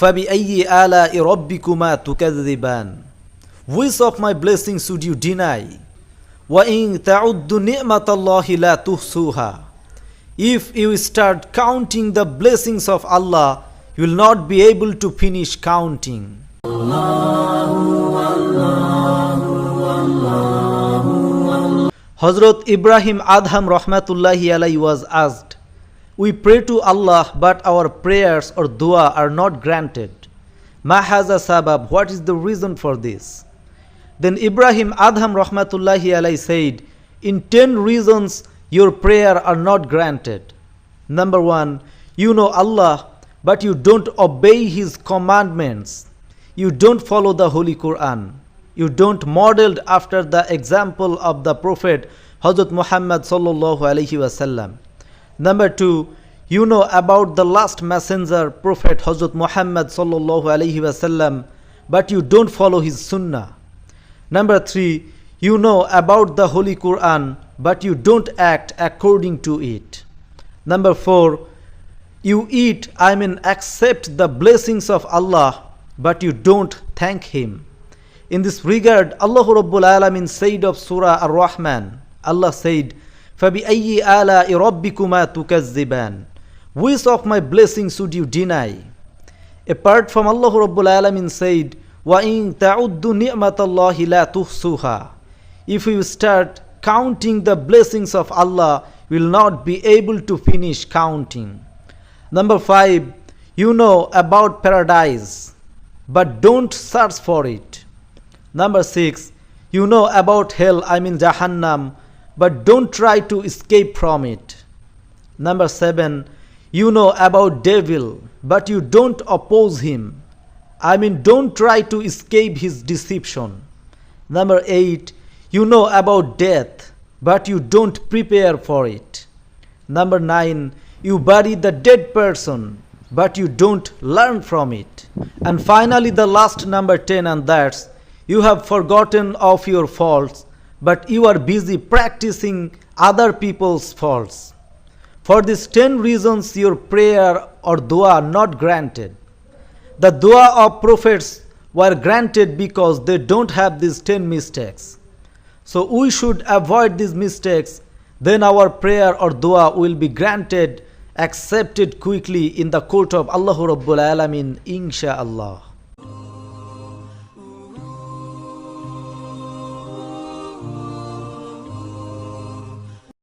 فَبِأَيِّ آلَاءِ رَبِّكُمَا تُكَذِّبَانِ Which of my blessings should you deny? وَإِن تَعُدُّ نِعْمَةَ اللَّهِ لَا تُحْصُوهَا If you start counting the blessings of Allah, you will not be able to finish counting. Hazrat Ibrahim Adham Rahmatullahi alayhi was asked, we pray to Allah but our prayers or dua are not granted. Ma haza sabab, what is the reason for this? Then Ibrahim Adham Rahmatullahi alayhi said, in 10 reasons your prayer are not granted. Number 1, you know Allah but you don't obey His commandments. You don't follow the Holy Quran. You don't model after the example of the Prophet Hazrat Muhammad sallallahu alaihi wasallam. Number 2, you know about the last messenger Prophet Hazrat Muhammad sallallahu alaihi wasallam, but you don't follow his sunnah. Number 3, you know about the Holy Quran, but you don't act according to it. Number 4, you accept the blessings of Allah, but you don't thank Him. In this regard, Allah Rabbul Alamin said of Surah Ar-Rahman, Allah said, فَبِأَيِّ آلَاءِ رَبِّكُمَا تُكَذِّبَانِ Which of my blessings should you deny? Apart from Allah Rabbul Alamin said, وَإِن تَعُدُّ نِعْمَةَ اللَّهِ لَا تُحْصُوهَا If you start counting the blessings of Allah, you will not be able to finish counting. Number 5, you know about paradise, but don't search for it. Number 6, you know about hell, Jahannam, but don't try to escape from it. Number 7, you know about devil, but you don't oppose him. Don't try to escape his deception. Number 8, you know about death, but you don't prepare for it. Number 9, you bury the dead person, but you don't learn from it. And finally the last number 10, and that's, you have forgotten of your faults, but you are busy practicing other people's faults. For these 10 reasons your prayer or dua are not granted. The dua of prophets were granted because they don't have these 10 mistakes. So we should avoid these mistakes, then our prayer or dua will be granted, accepted quickly in the court of Allah Rabbul Alamin, insha'Allah.